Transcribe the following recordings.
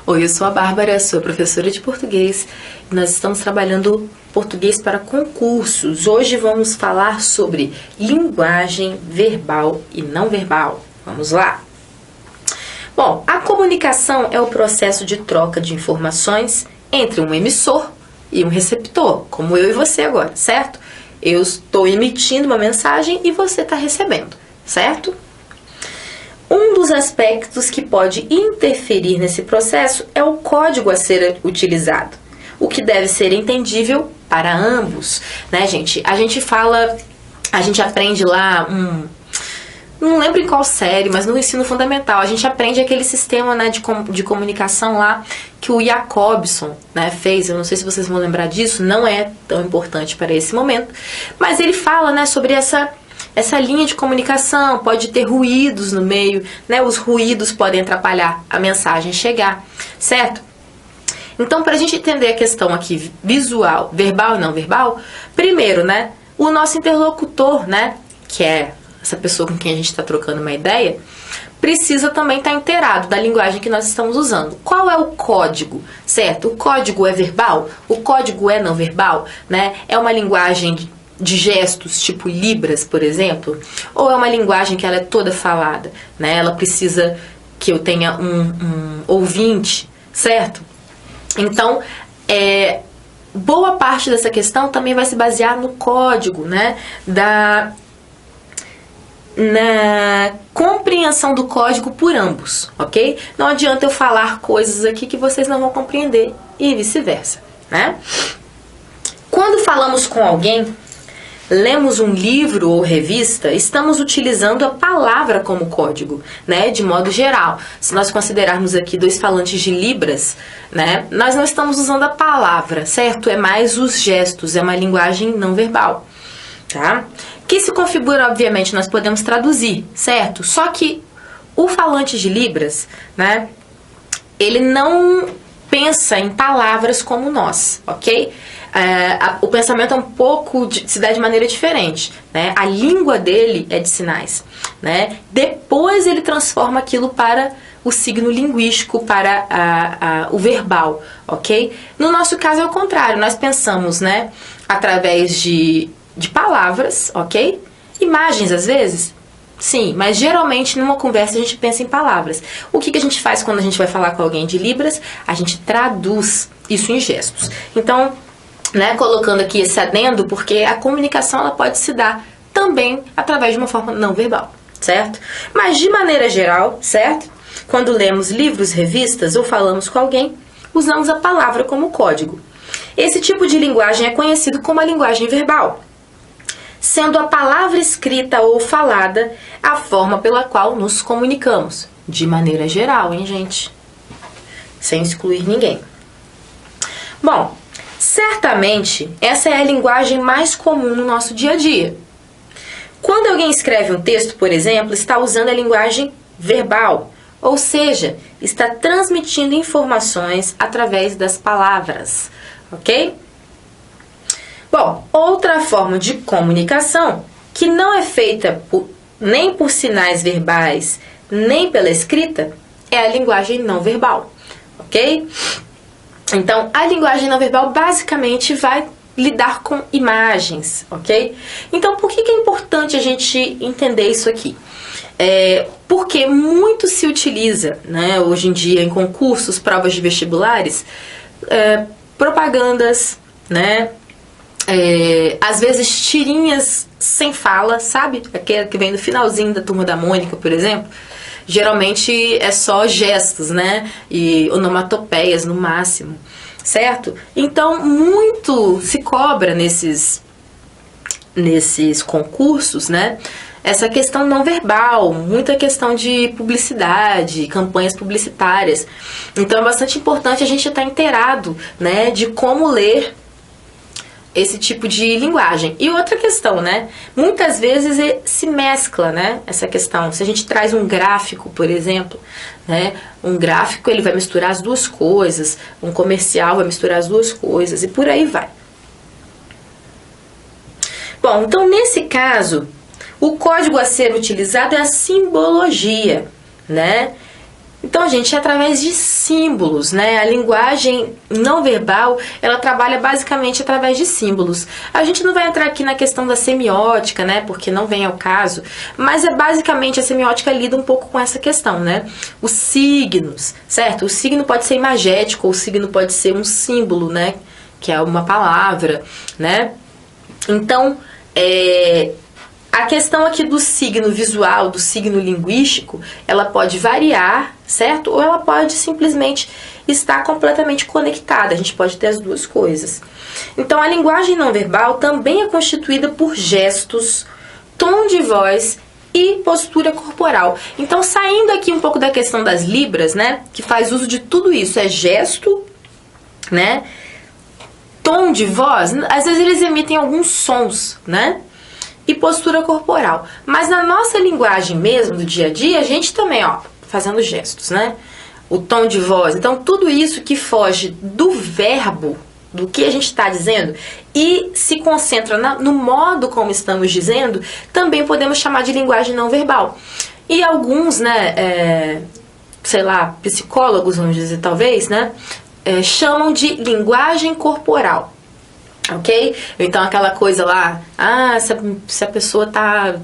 Oi, eu sou a Bárbara, sou professora de português e nós estamos trabalhando português para concursos. Hoje vamos falar sobre linguagem verbal e não verbal. Vamos lá? Bom, a comunicação é o processo de troca de informações entre um emissor e um receptor, como eu e você agora, certo? Eu estou emitindo uma mensagem e você está recebendo, certo? Um dos aspectos que pode interferir nesse processo é o código a ser utilizado, o que deve ser entendível para ambos, né, gente? A gente aprende lá não lembro em qual série, mas no ensino fundamental, a gente aprende aquele sistema, né, de comunicação lá que o Jacobson, né, fez. Eu não sei se vocês vão lembrar disso, não é tão importante para esse momento, mas ele fala, né, sobre essa linha de comunicação, pode ter ruídos no meio, né? Os ruídos podem atrapalhar a mensagem chegar, certo? Então, para a gente entender a questão aqui visual, verbal e não verbal, primeiro, né, o nosso interlocutor, né, que é essa pessoa com quem a gente está trocando uma ideia, precisa também estar inteirado da linguagem que nós estamos usando. Qual é o código, certo? O código é verbal? O código é não verbal, né? É uma linguagem de gestos, tipo Libras, por exemplo, ou é uma linguagem que ela é toda falada, né? Ela precisa que eu tenha um ouvinte, certo? Então, boa parte dessa questão também vai se basear no código, né? Na compreensão do código por ambos, ok? Não adianta eu falar coisas aqui que vocês não vão compreender e vice-versa, né? Quando falamos com alguém, lemos um livro ou revista, estamos utilizando a palavra como código, né, de modo geral. Se nós considerarmos aqui dois falantes de Libras, né, nós não estamos usando a palavra, certo? É mais os gestos, é uma linguagem não verbal, tá? Que se configura, obviamente, nós podemos traduzir, certo? Só que o falante de Libras, né, ele não pensa em palavras como nós, ok? O pensamento é um pouco, se dá de maneira diferente, né? A língua dele é de sinais, né? Depois ele transforma aquilo para o signo linguístico, para o verbal, ok? No nosso caso é o contrário, nós pensamos, né, através de palavras, ok? Imagens às vezes, sim, mas geralmente numa conversa a gente pensa em palavras. O que a gente faz quando a gente vai falar com alguém de Libras? A gente traduz isso em gestos. Então, né, colocando aqui esse adendo, porque a comunicação ela pode se dar também através de uma forma não verbal, certo? Mas de maneira geral, certo? Quando lemos livros, revistas ou falamos com alguém, usamos a palavra como código. Esse tipo de linguagem é conhecido como a linguagem verbal, sendo a palavra escrita ou falada a forma pela qual nos comunicamos, de maneira geral, hein, gente? Sem excluir ninguém. Bom, certamente, essa é a linguagem mais comum no nosso dia a dia. Quando alguém escreve um texto, por exemplo, está usando a linguagem verbal, ou seja, está transmitindo informações através das palavras, ok? Bom, outra forma de comunicação que não é feita nem por sinais verbais, nem pela escrita, é a linguagem não verbal, ok? Então, a linguagem não verbal basicamente vai lidar com imagens, ok? Então, por que é importante a gente entender isso aqui? Porque muito se utiliza, né, hoje em dia em concursos, provas de vestibulares, propagandas, né? Às vezes tirinhas sem fala, sabe? Aquela que vem no finalzinho da Turma da Mônica, por exemplo. Geralmente é só gestos, né? E onomatopeias no máximo, certo? Então, muito se cobra nesses concursos, né? Essa questão não verbal, muita questão de publicidade, campanhas publicitárias. Então, é bastante importante a gente estar inteirado, né, de como ler esse tipo de linguagem. E outra questão, né? Muitas vezes se mescla, né? Essa questão. Se a gente traz um gráfico, por exemplo, né? Um gráfico, ele vai misturar as duas coisas. Um comercial vai misturar as duas coisas. E por aí vai. Bom, então nesse caso, o código a ser utilizado é a simbologia, né? Então, gente, é através de símbolos, né? A linguagem não verbal, ela trabalha basicamente através de símbolos. A gente não vai entrar aqui na questão da semiótica, né? Porque não vem ao caso. Mas é basicamente, a semiótica lida um pouco com essa questão, né? Os signos, certo? O signo pode ser imagético, ou o signo pode ser um símbolo, né? Que é uma palavra, né? Então, a questão aqui do signo visual, do signo linguístico, ela pode variar, certo? Ou ela pode simplesmente estar completamente conectada. A gente pode ter as duas coisas. Então, a linguagem não verbal também é constituída por gestos, tom de voz e postura corporal. Então, saindo aqui um pouco da questão das libras, né? Que faz uso de tudo isso. É gesto, né? Tom de voz, às vezes eles emitem alguns sons, né? E postura corporal. Mas na nossa linguagem mesmo, do dia a dia, a gente também, ó, fazendo gestos, né? O tom de voz. Então, tudo isso que foge do verbo, do que a gente está dizendo, e se concentra no modo como estamos dizendo, também podemos chamar de linguagem não verbal. E alguns, né, sei lá, psicólogos, vamos dizer, talvez, né, chamam de linguagem corporal. Ok? Então aquela coisa lá, se a pessoa tá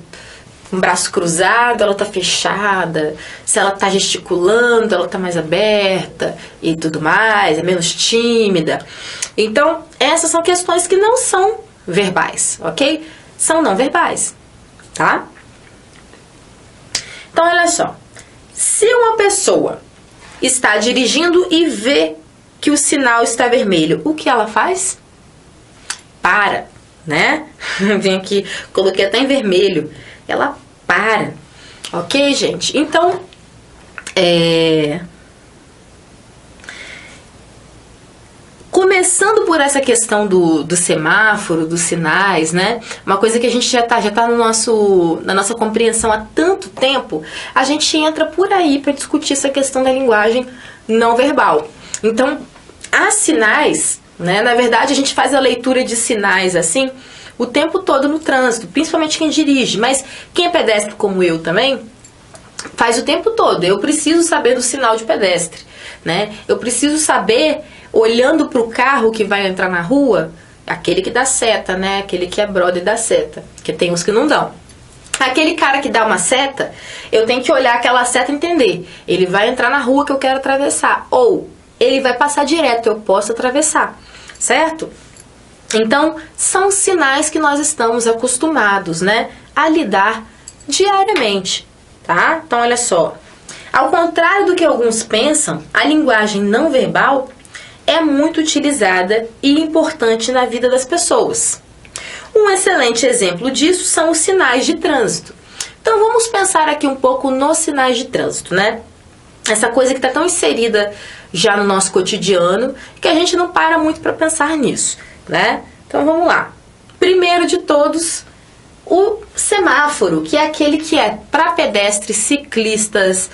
com o braço cruzado, ela tá fechada, se ela tá gesticulando, ela tá mais aberta e tudo mais, é menos tímida. Então, essas são questões que não são verbais, ok? São não verbais, tá? Então, olha só. Se uma pessoa está dirigindo e vê que o sinal está vermelho, o que ela faz? Para, né? Vem aqui, coloquei até em vermelho. Ela para, ok, gente? Então, começando por essa questão do semáforo, dos sinais, né? Uma coisa que a gente já tá na nossa compreensão há tanto tempo, a gente entra por aí para discutir essa questão da linguagem não verbal. Então, há sinais, né? Na verdade, a gente faz a leitura de sinais assim o tempo todo no trânsito, principalmente quem dirige, mas quem é pedestre como eu também, faz o tempo todo. Eu preciso saber do sinal de pedestre, né? Eu preciso saber, olhando para o carro que vai entrar na rua, aquele que dá seta, né? Aquele que é brother da seta, que tem uns que não dão. Aquele cara que dá uma seta, eu tenho que olhar aquela seta e entender. Ele vai entrar na rua que eu quero atravessar, ou ele vai passar direto, eu posso atravessar, certo? Então, são sinais que nós estamos acostumados, né, a lidar diariamente, tá? Então, olha só. Ao contrário do que alguns pensam, a linguagem não verbal é muito utilizada e importante na vida das pessoas. Um excelente exemplo disso são os sinais de trânsito. Então, vamos pensar aqui um pouco nos sinais de trânsito, né? Essa coisa que está tão inserida já no nosso cotidiano que a gente não para muito para pensar nisso, né? Então vamos lá. Primeiro de todos, o semáforo, que é aquele que é para pedestres, ciclistas,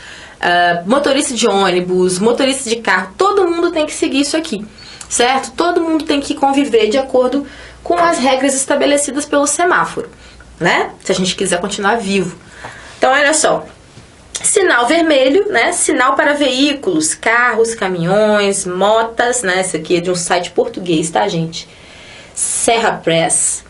motorista de ônibus, motorista de carro, todo mundo tem que seguir isso aqui, certo? Todo mundo tem que conviver de acordo com as regras estabelecidas pelo semáforo, né? Se a gente quiser continuar vivo. Então olha só. Sinal vermelho, né? Sinal para veículos, carros, caminhões, motas, né? Esse aqui é de um site português, tá, gente? Serra Press.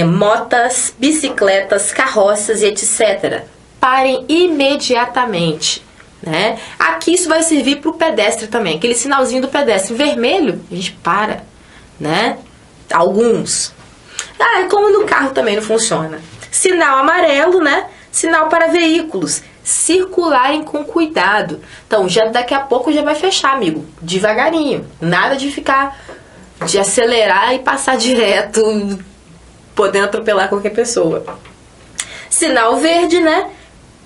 Motas, bicicletas, carroças e etc. Parem imediatamente, né? Aqui isso vai servir para o pedestre também. Aquele sinalzinho do pedestre vermelho, a gente para, né? Alguns. Como no carro também não funciona. Sinal amarelo, né? Sinal para veículos, circularem com cuidado. Então, daqui a pouco já vai fechar, amigo. Devagarinho. Nada de acelerar e passar direto, podendo atropelar qualquer pessoa. Sinal verde, né?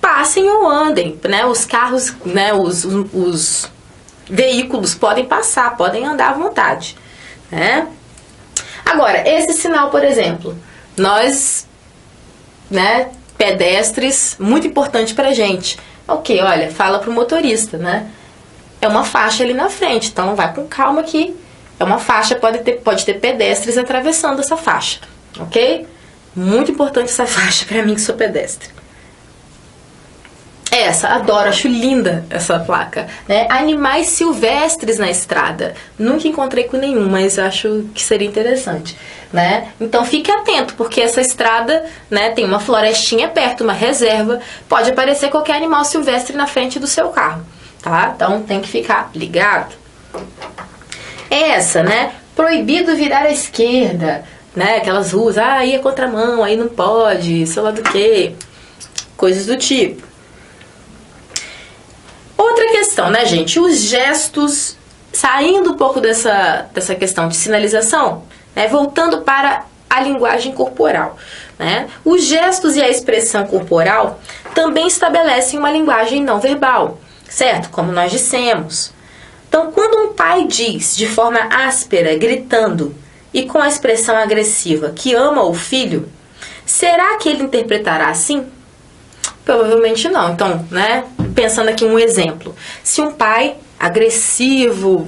Passem ou andem, né? Os carros, né? Os veículos podem passar, podem andar à vontade, né? Agora, esse sinal, por exemplo, nós, né? Pedestres, muito importante pra gente. Ok, olha, fala pro motorista, né? É uma faixa ali na frente, então vai com calma aqui. É uma faixa, pode ter pedestres atravessando essa faixa, ok? Muito importante essa faixa pra mim que sou pedestre. Essa, adoro, acho linda essa placa, né? Animais silvestres na estrada. Nunca encontrei com nenhum, mas acho que seria interessante, né? Então fique atento, porque essa estrada, né, tem uma florestinha perto, uma reserva, pode aparecer qualquer animal silvestre na frente do seu carro, tá? Então tem que ficar ligado. Essa, né? Proibido virar à esquerda, né? Aquelas ruas, aí é contramão, aí não pode, sei lá do que, coisas do tipo. Outra questão, né, gente? Os gestos, saindo um pouco dessa questão de sinalização, né, voltando para a linguagem corporal, né? Os gestos e a expressão corporal também estabelecem uma linguagem não verbal, certo? Como nós dissemos. Então, quando um pai diz de forma áspera, gritando e com a expressão agressiva que ama o filho, será que ele interpretará assim? Provavelmente não. Então, né, pensando aqui um exemplo. Se um pai agressivo,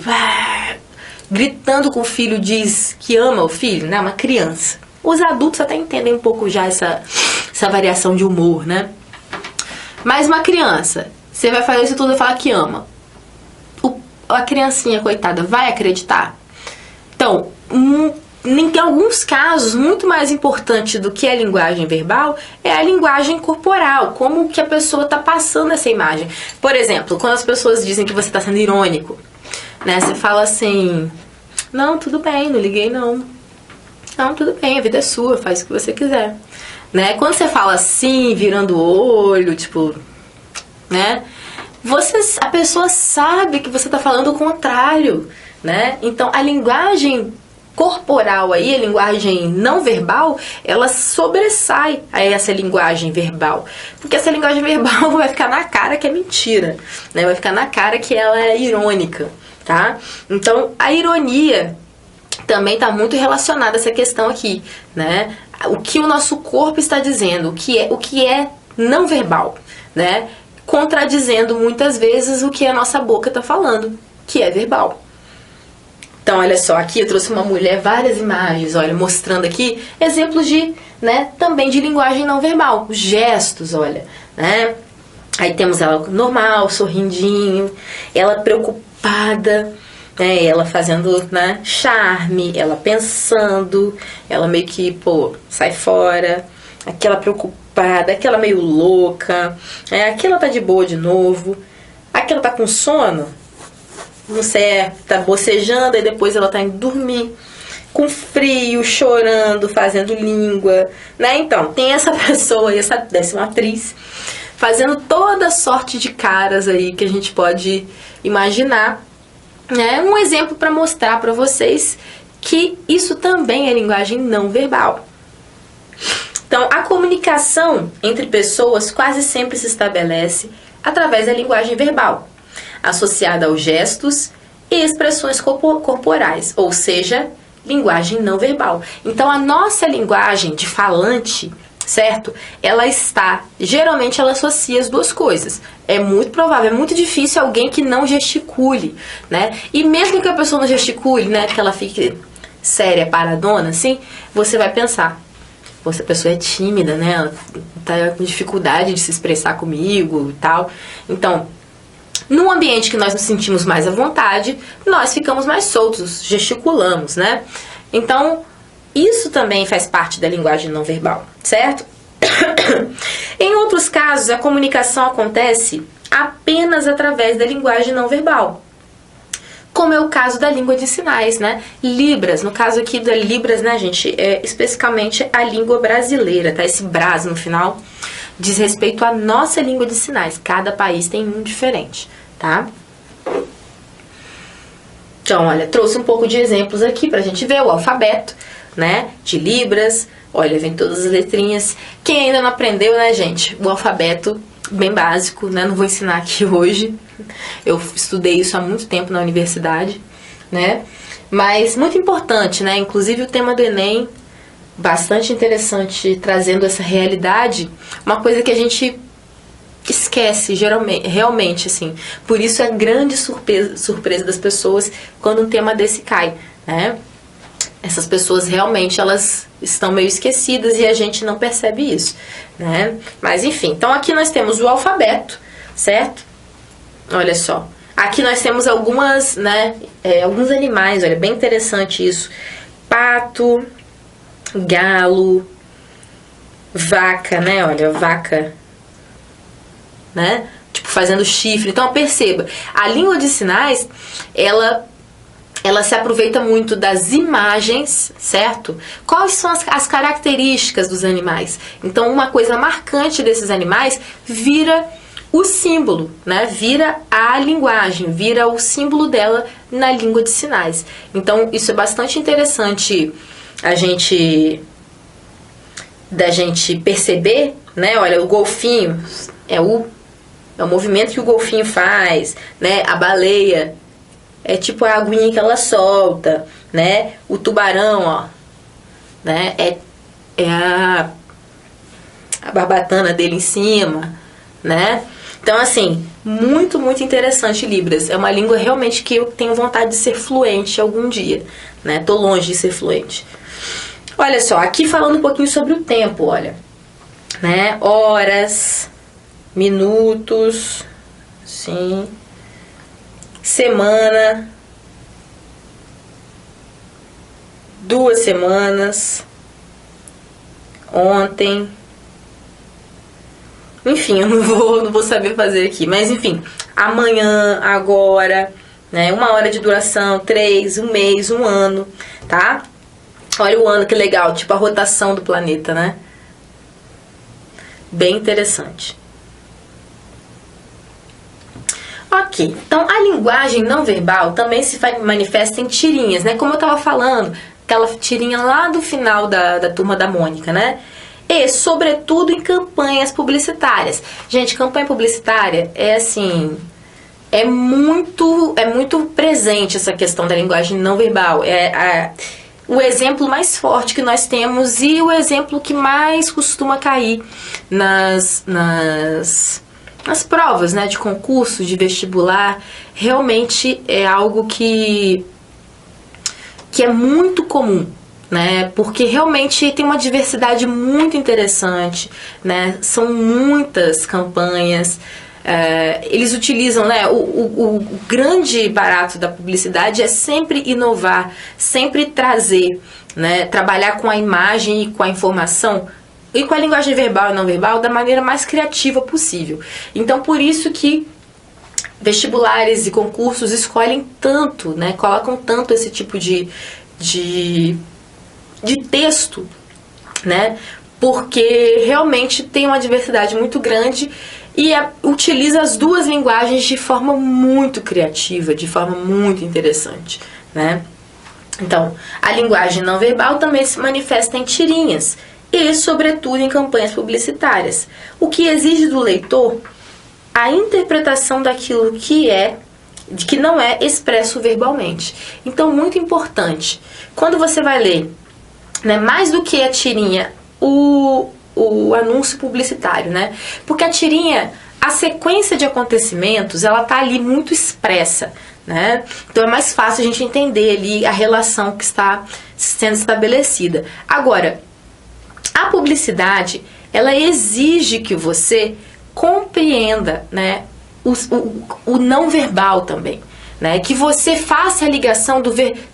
gritando com o filho, diz que ama o filho, né, uma criança. Os adultos até entendem um pouco já essa variação de humor, né? Mas uma criança, você vai fazer isso tudo e falar que ama. A criancinha, coitada, vai acreditar? Então, em alguns casos, muito mais importante do que a linguagem verbal é a linguagem corporal, como que a pessoa está passando essa imagem. Por exemplo, quando as pessoas dizem que você está sendo irônico, né? Você fala assim, não, tudo bem, não liguei não. Não, tudo bem, a vida é sua, faz o que você quiser. Né? Quando você fala assim, virando o olho, tipo, né? A pessoa sabe que você está falando o contrário, né? Então, a linguagem corporal aí, a linguagem não verbal, ela sobressai a essa linguagem verbal. Porque essa linguagem verbal vai ficar na cara que é mentira, né? Vai ficar na cara que ela é irônica, tá? Então, a ironia também está muito relacionada a essa questão aqui, né? O que o nosso corpo está dizendo, o que é não verbal, né? Contradizendo muitas vezes o que a nossa boca está falando, que é verbal. Então, olha só, aqui eu trouxe uma mulher, várias imagens, olha, mostrando aqui exemplos de, né, também de linguagem não verbal, gestos, olha, né? Aí temos ela normal, sorrindinho, ela preocupada, né, ela fazendo, né, charme, ela pensando, ela meio que, pô, sai fora, aquela preocupada, aquela meio louca, aqui ela tá de boa de novo, aqui ela tá com sono, não sei, tá bocejando e depois ela tá indo dormir, com frio, chorando, fazendo língua, né? Então, tem essa pessoa aí, essa atriz, fazendo toda sorte de caras aí que a gente pode imaginar, né? Um exemplo para mostrar para vocês que isso também é linguagem não verbal. Então, a comunicação entre pessoas quase sempre se estabelece através da linguagem verbal, associada aos gestos e expressões corporais, ou seja, linguagem não verbal. Então, a nossa linguagem de falante, certo? Geralmente ela associa as duas coisas. É muito provável, é muito difícil alguém que não gesticule, né? E mesmo que a pessoa não gesticule, né, que ela fique séria, paradona, assim, você vai pensar, pô, essa pessoa é tímida, né? Ela tá com dificuldade de se expressar comigo e tal. Então, num ambiente que nós nos sentimos mais à vontade, nós ficamos mais soltos, gesticulamos, né? Então, isso também faz parte da linguagem não verbal, certo? Em outros casos, a comunicação acontece apenas através da linguagem não verbal, como é o caso da língua de sinais, né? Libras, no caso aqui da Libras, né, gente, é especificamente a língua brasileira, tá? Esse Bras no final diz respeito à nossa língua de sinais. Cada país tem um diferente, tá? Então, olha, trouxe um pouco de exemplos aqui pra gente ver o alfabeto, né, de Libras. Olha, vem todas as letrinhas. Quem ainda não aprendeu, né, gente, o alfabeto bem básico, né, não vou ensinar aqui hoje. Eu estudei isso há muito tempo na universidade, né, mas muito importante, né, inclusive o tema do Enem, bastante interessante, trazendo essa realidade, uma coisa que a gente esquece geralmente, realmente, assim. Por isso é grande surpresa das pessoas quando um tema desse cai, né? Essas pessoas realmente, elas estão meio esquecidas e a gente não percebe isso, né? Mas enfim, então aqui nós temos o alfabeto, certo? Olha só. Aqui nós temos algumas, né, alguns animais, olha, bem interessante isso. Pato, galo, vaca, né, olha, vaca, né, tipo fazendo chifre. Então perceba, a língua de sinais, ela se aproveita muito das imagens, certo? Quais são as características dos animais? Então uma coisa marcante desses animais vira o símbolo, né? Vira a linguagem, vira o símbolo dela na língua de sinais. Então isso é bastante interessante da gente perceber, né? Olha, o golfinho é o movimento que o golfinho faz, né? A baleia é tipo a aguinha que ela solta, né? O tubarão, ó, né? É a barbatana dele em cima, né? Então, assim, muito, muito interessante Libras. É uma língua realmente que eu tenho vontade de ser fluente algum dia, né? Tô longe de ser fluente. Olha só, aqui falando um pouquinho sobre o tempo, olha, né? Horas, minutos, sim, semana, 2 semanas, ontem. Enfim, eu não vou saber fazer aqui. Mas enfim, amanhã, agora, né? 1 hora de duração, 3, 1 mês, 1 ano, tá? Olha o ano, que legal, tipo a rotação do planeta, né? Bem interessante. Ok, então a linguagem não verbal também se manifesta em tirinhas, né? Como eu tava falando, aquela tirinha lá do final da Turma da Mônica, né? E, sobretudo, em campanhas publicitárias. Gente, campanha publicitária é assim, é muito presente essa questão da linguagem não verbal. É o exemplo mais forte que nós temos e o exemplo que mais costuma cair nas provas, né, de concurso, de vestibular. Realmente é algo que é muito comum, né? Porque realmente tem uma diversidade muito interessante, né? São muitas campanhas. Eles utilizam, né? O grande barato da publicidade é sempre inovar, sempre trazer, né? Trabalhar com a imagem e com a informação e com a linguagem verbal e não verbal da maneira mais criativa possível. Então, por isso que vestibulares e concursos escolhem tanto, né? Colocam tanto esse tipo de texto, né? Porque realmente tem uma diversidade muito grande e utiliza as duas linguagens de forma muito criativa, de forma muito interessante, né? Então, a linguagem não verbal também se manifesta em tirinhas e, sobretudo, em campanhas publicitárias, o que exige do leitor a interpretação daquilo que não é expresso verbalmente. Então, muito importante, quando você vai ler, né, mais do que a tirinha, o anúncio publicitário, né? Porque a tirinha, a sequência de acontecimentos, ela tá ali muito expressa, né? Então é mais fácil a gente entender ali a relação que está sendo estabelecida. Agora, a publicidade, ela exige que você compreenda, né, o não verbal também, né? Que você faça a ligação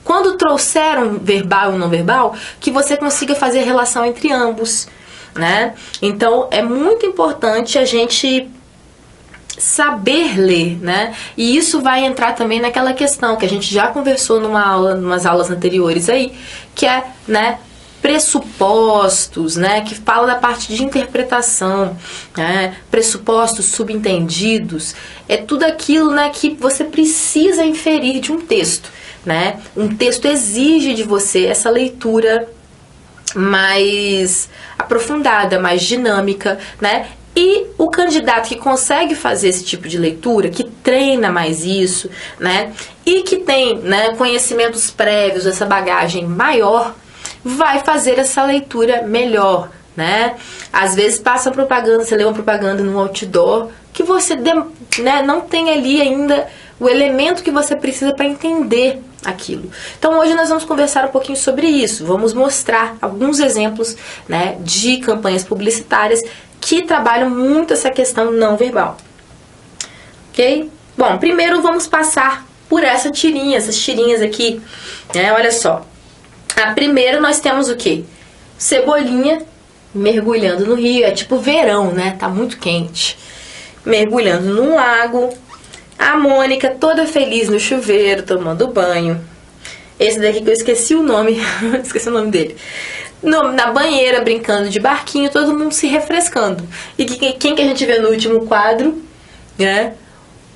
quando trouxeram verbal e não verbal, que você consiga fazer a relação entre ambos, né? Então é muito importante a gente saber ler, né? E isso vai entrar também naquela questão que a gente já conversou numas aulas anteriores aí, que é, né, pressupostos, né, que fala da parte de interpretação, né, pressupostos subentendidos, é tudo aquilo, né, que você precisa inferir de um texto, né? Um texto exige de você essa leitura mais aprofundada, mais dinâmica, né? E o candidato que consegue fazer esse tipo de leitura, que treina mais isso, né, e que tem, né, conhecimentos prévios, essa bagagem maior, vai fazer essa leitura melhor, né? Às vezes passa propaganda, você lê uma propaganda num outdoor que você, né, não tem ali ainda o elemento que você precisa para entender aquilo. Então hoje nós vamos conversar um pouquinho sobre isso, vamos mostrar alguns exemplos, né, de campanhas publicitárias que trabalham muito essa questão não verbal. ok? Bom, primeiro vamos passar por essas tirinhas aqui, né? Olha só. A primeira nós temos o quê? Cebolinha mergulhando no rio, é tipo verão, né? Tá muito quente. Mergulhando num lago. A Mônica toda feliz no chuveiro, tomando banho. Esse daqui que eu esqueci o nome, esqueci o nome dele. Na banheira, brincando de barquinho, todo mundo se refrescando. E quem que a gente vê no último quadro? Né?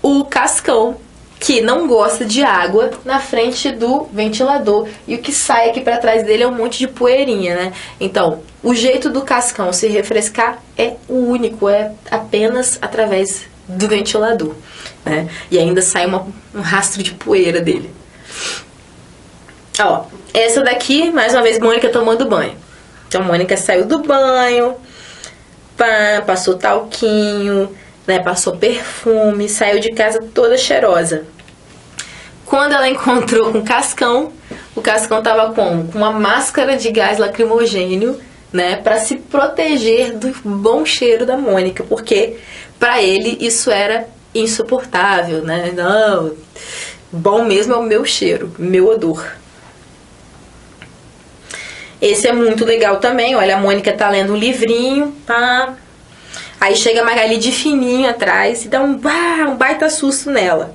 O Cascão, que não gosta de água, na frente do ventilador. E o que sai aqui pra trás dele é um monte de poeirinha, né? Então, o jeito do Cascão se refrescar é o único, é apenas através do ventilador, né? E ainda sai um rastro de poeira dele. Ó, essa daqui, mais uma vez, Mônica tomando banho. Então, Mônica saiu do banho, passou talquinho, né, passou perfume, saiu de casa toda cheirosa. Quando ela encontrou com o Cascão tava com uma máscara de gás lacrimogêneo, né, para se proteger do bom cheiro da Mônica, porque para ele isso era insuportável, né? Não, bom mesmo é o meu cheiro, meu odor. Esse é muito legal também. Olha, a Mônica tá lendo um livrinho, pá. Aí chega a Magali de fininho atrás e dá um baita susto nela.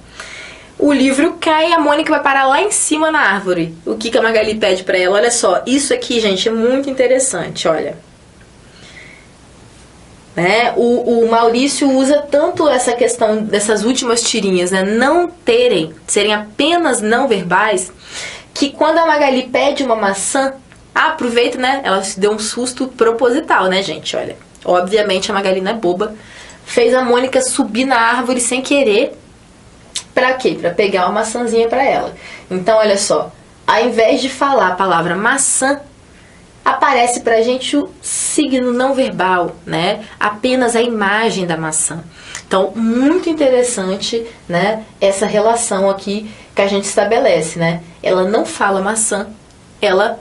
O livro cai e a Mônica vai parar lá em cima na árvore. O que a Magali pede pra ela? Olha só, isso aqui, gente, é muito interessante, olha. Né? O Maurício usa tanto essa questão dessas últimas tirinhas, né, serem apenas não verbais, que quando a Magali pede uma maçã, aproveita, né? Ela se deu um susto proposital, né, gente? Olha, obviamente a Magali não é boba. Fez a Mônica subir na árvore sem querer. Pra quê? Pra pegar uma maçãzinha pra ela. Então, olha só. Ao invés de falar a palavra maçã, aparece pra gente o signo não verbal, né? Apenas a imagem da maçã. Então, muito interessante, né? Essa relação aqui que a gente estabelece, né? Ela não fala maçã, ela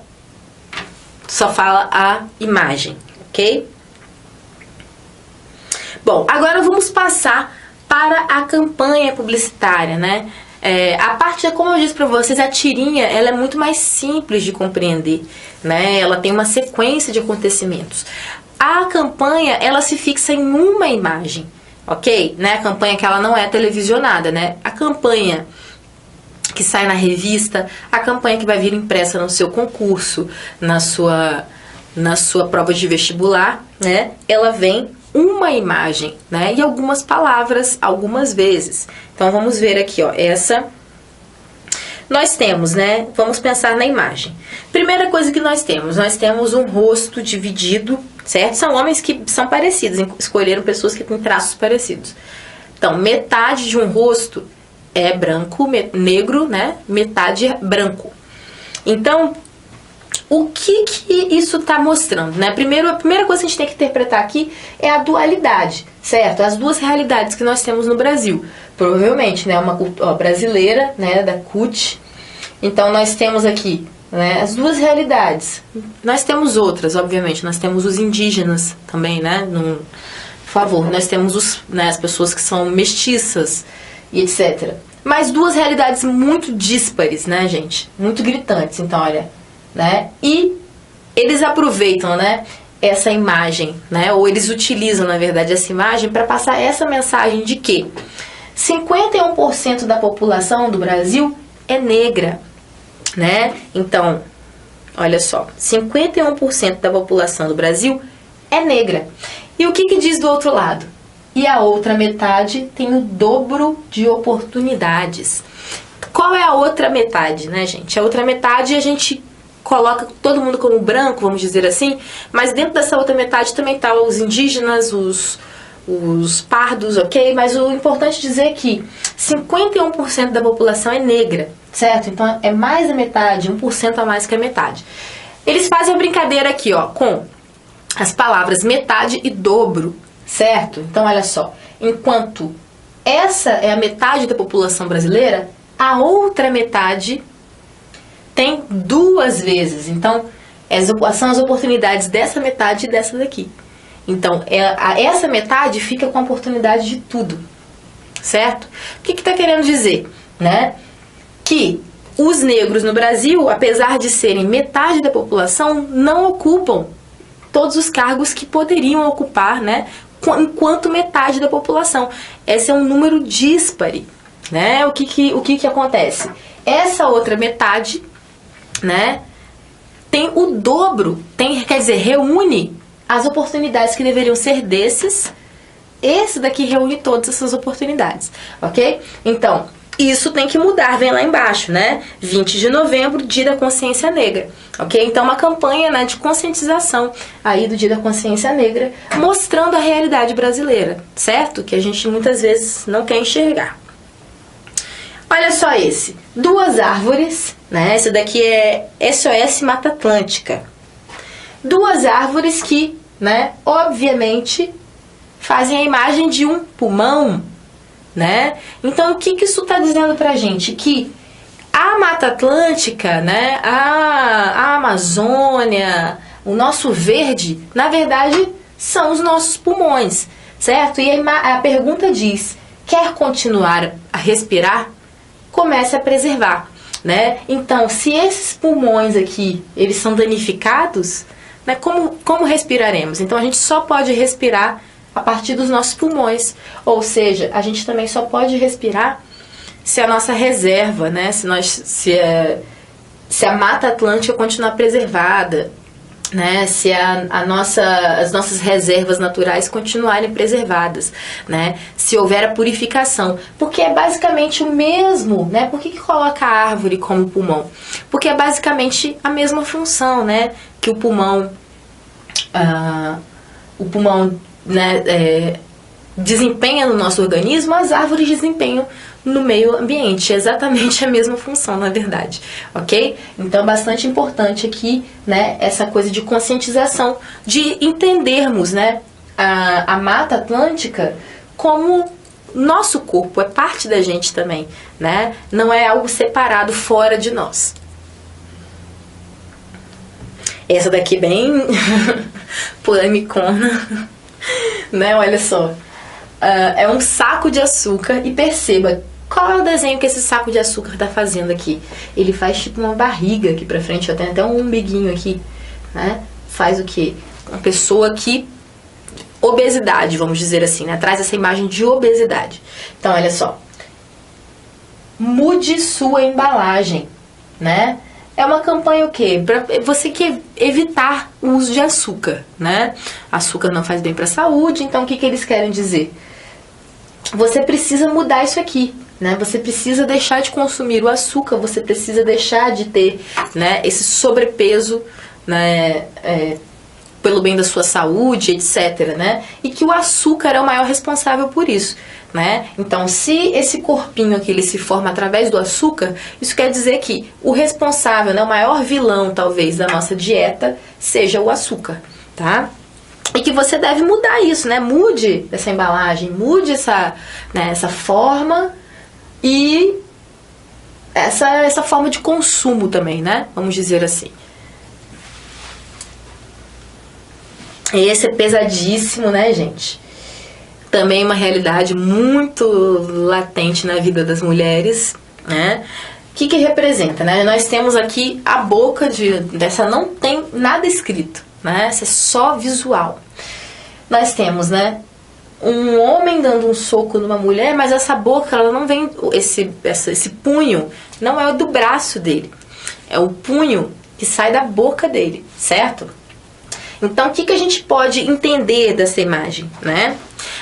só fala a imagem, ok? Bom, agora vamos passar para a campanha publicitária, né? A parte, como eu disse para vocês, a tirinha, ela é muito mais simples de compreender, né? Ela tem uma sequência de acontecimentos. A campanha, ela se fixa em uma imagem, ok? Né? A campanha que ela não é televisionada, né? A campanha que sai na revista, a campanha que vai vir impressa no seu concurso, na sua prova de vestibular, né? Ela vem uma imagem, né? E algumas palavras, algumas vezes. Então, vamos ver aqui, ó, essa... Nós temos, né? Vamos pensar na imagem. Primeira coisa que nós temos um rosto dividido, certo? São homens que são parecidos, escolheram pessoas que têm traços parecidos. Então, metade de um rosto é branco, negro, né? Metade é branco. Então, o que isso está mostrando, né? A primeira coisa que a gente tem que interpretar aqui é a dualidade, certo? As duas realidades que nós temos no Brasil. Provavelmente, né? Uma brasileira, né? Da CUT. Então, nós temos aqui, né? As duas realidades. Nós temos outras, obviamente. Nós temos os indígenas também, né? Por favor, nós temos as pessoas que são mestiças e etc. Mas duas realidades muito díspares, né, gente? Muito gritantes. Então, olha, né? E eles aproveitam, né, essa imagem, né? Ou eles utilizam, na verdade, essa imagem para passar essa mensagem de que 51% da população do Brasil é negra, né? Então, olha só, 51% da população do Brasil é negra. E o que diz do outro lado? E a outra metade tem o dobro de oportunidades. Qual é a outra metade, né, gente? A outra metade a gente coloca todo mundo como branco, vamos dizer assim, mas dentro dessa outra metade também tá os indígenas, os pardos, ok? Mas o importante dizer é que 51% da população é negra, certo? Então é mais da metade, 1% a mais que a metade. Eles fazem a brincadeira aqui, ó, com as palavras metade e dobro, certo? Então olha só, enquanto essa é a metade da população brasileira, a outra metade tem duas vezes. Então são as oportunidades dessa metade e dessa daqui. Então essa metade fica com a oportunidade de tudo. certo? O que está querendo dizer, né? Que os negros no Brasil, apesar de serem metade da população, não ocupam todos os cargos que poderiam ocupar, né? Enquanto metade da população. Esse é um número díspare, né? O que acontece? Essa outra metade, né, tem o dobro, quer dizer, reúne as oportunidades que deveriam ser desses. Esse daqui reúne todas essas oportunidades, ok? Então, isso tem que mudar, vem lá embaixo, né? 20 de novembro, Dia da Consciência Negra, ok? Então, uma campanha, né, de conscientização aí do Dia da Consciência Negra, mostrando a realidade brasileira, certo? Que a gente muitas vezes não quer enxergar. Olha só esse, 2 árvores, né? Esse daqui é SOS Mata Atlântica. 2 árvores que, né, obviamente, fazem a imagem de um pulmão, né? Então, o que isso está dizendo pra gente? Que a Mata Atlântica, né, a Amazônia, o nosso verde, na verdade, são os nossos pulmões, certo? E a pergunta diz, quer continuar a respirar? Comece a preservar, né? Então, se esses pulmões aqui, eles são danificados, né, como respiraremos? Então, a gente só pode respirar a partir dos nossos pulmões, ou seja, a gente também só pode respirar se a nossa reserva, né, se a Mata Atlântica continuar preservada, né, se as nossas reservas naturais continuarem preservadas, né, se houver a purificação, porque é basicamente o mesmo, né? Por que coloca a árvore como pulmão? Porque é basicamente a mesma função, né, que o pulmão né, desempenha no nosso organismo, as árvores desempenham no meio ambiente. É exatamente a mesma função, na verdade, ok? Então, é bastante importante aqui, né, essa coisa de conscientização, de entendermos, né, a Mata Atlântica como nosso corpo, é parte da gente também, né? Não é algo separado fora de nós. Essa daqui é bem polemicona, né? Olha só. É um saco de açúcar e perceba qual é o desenho que esse saco de açúcar está fazendo aqui. Ele faz tipo uma barriga aqui pra frente, ó, tem até um umbiguinho aqui, né? Faz o quê? Uma pessoa que... obesidade, vamos dizer assim, né? Traz essa imagem de obesidade. Então, olha só. Mude sua embalagem, né? É uma campanha o quê? Para você que evitar o uso de açúcar, né? Açúcar não faz bem para a saúde, então o que eles querem dizer? Você precisa mudar isso aqui, né? Você precisa deixar de consumir o açúcar, você precisa deixar de ter, né, esse sobrepeso, né, pelo bem da sua saúde, etc, né? E que o açúcar é o maior responsável por isso, né? Então, se esse corpinho aqui ele se forma através do açúcar, isso quer dizer que o responsável, né, o maior vilão, talvez, da nossa dieta seja o açúcar, tá? E que você deve mudar isso, né? Mude essa embalagem, mude essa forma e essa forma de consumo também, né? Vamos dizer assim. Esse é pesadíssimo, né, gente? Também uma realidade muito latente na vida das mulheres, né? O que representa, né? Nós temos aqui a boca dessa não tem nada escrito, né? Essa é só visual. Nós temos, né, um homem dando um soco numa mulher, mas essa boca, ela não vem, esse punho não é o do braço dele, é o punho que sai da boca dele, certo? Então, o que a gente pode entender dessa imagem, né?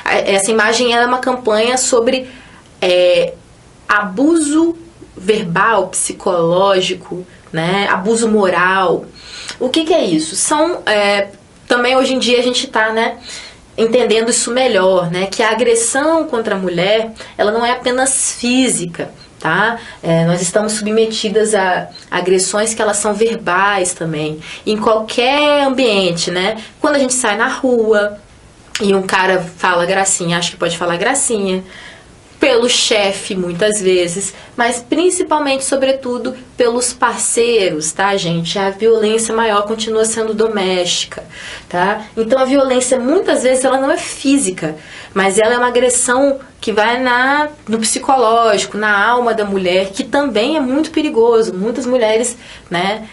Essa imagem é uma campanha sobre abuso verbal, psicológico, né? Abuso moral. O que é isso? Também hoje em dia a gente está, né, entendendo isso melhor, né? Que a agressão contra a mulher, ela não é apenas física, tá? Nós estamos submetidas a agressões que elas são verbais também, em qualquer ambiente, né? Quando a gente sai na rua e um cara fala gracinha, acha que pode falar gracinha, pelo chefe muitas vezes, mas principalmente, sobretudo, pelos parceiros, tá, gente? A violência maior continua sendo doméstica, tá? Então a violência muitas vezes ela não é física, mas ela é uma agressão que vai no psicológico, na alma da mulher, que também é muito perigoso. Muitas mulheres, né,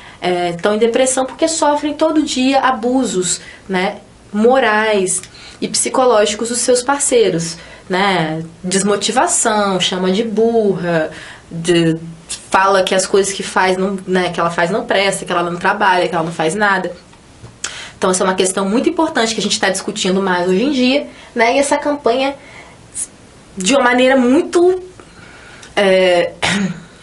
estão em depressão porque sofrem todo dia abusos, né, morais e psicológicos dos seus parceiros, né? Desmotivação, chama de burra, fala que as coisas que faz não, né, que ela faz não presta, que ela não trabalha, que ela não faz nada. Então essa é uma questão muito importante que a gente está discutindo mais hoje em dia, né? E essa campanha, de uma maneira muito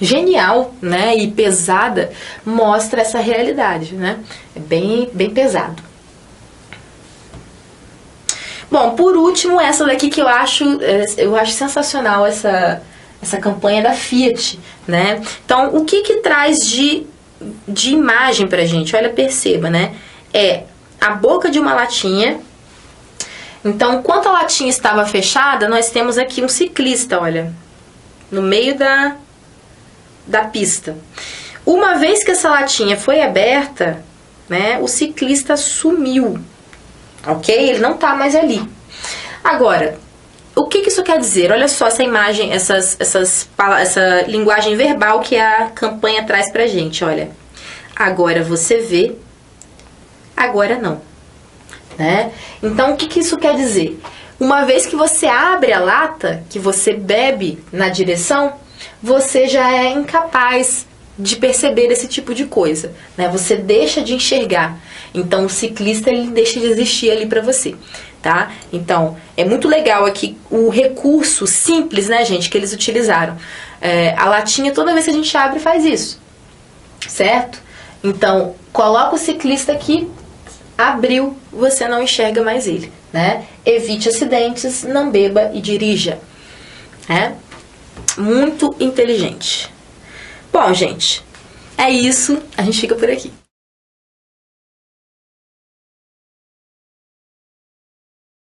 genial, né, e pesada, mostra essa realidade, né? É bem pesado. Bom, por último, essa daqui que eu acho sensacional, essa campanha da Fiat, né? Então, o que traz de imagem pra gente? Olha, perceba, né? É a boca de uma latinha. Então, enquanto a latinha estava fechada, nós temos aqui um ciclista, olha, no meio da pista. Uma vez que essa latinha foi aberta, né, o ciclista sumiu. Ok? Ele não tá mais ali. Agora, o que isso quer dizer? Olha só essa imagem, essa linguagem verbal que a campanha traz pra gente. Olha, agora você vê, agora não. Né? Então, o que isso quer dizer? Uma vez que você abre a lata, que você bebe na direção, você já é incapaz de perceber esse tipo de coisa, né? Você deixa de enxergar. Então o ciclista ele deixa de existir ali para você, tá? Então é muito legal aqui o recurso simples, né, gente, que eles utilizaram. A latinha, toda vez que a gente abre, faz isso, certo? Então coloca o ciclista aqui, abriu, você não enxerga mais ele, né? Evite acidentes, não beba e dirija, né? Muito inteligente. Bom, gente, é isso. A gente fica por aqui.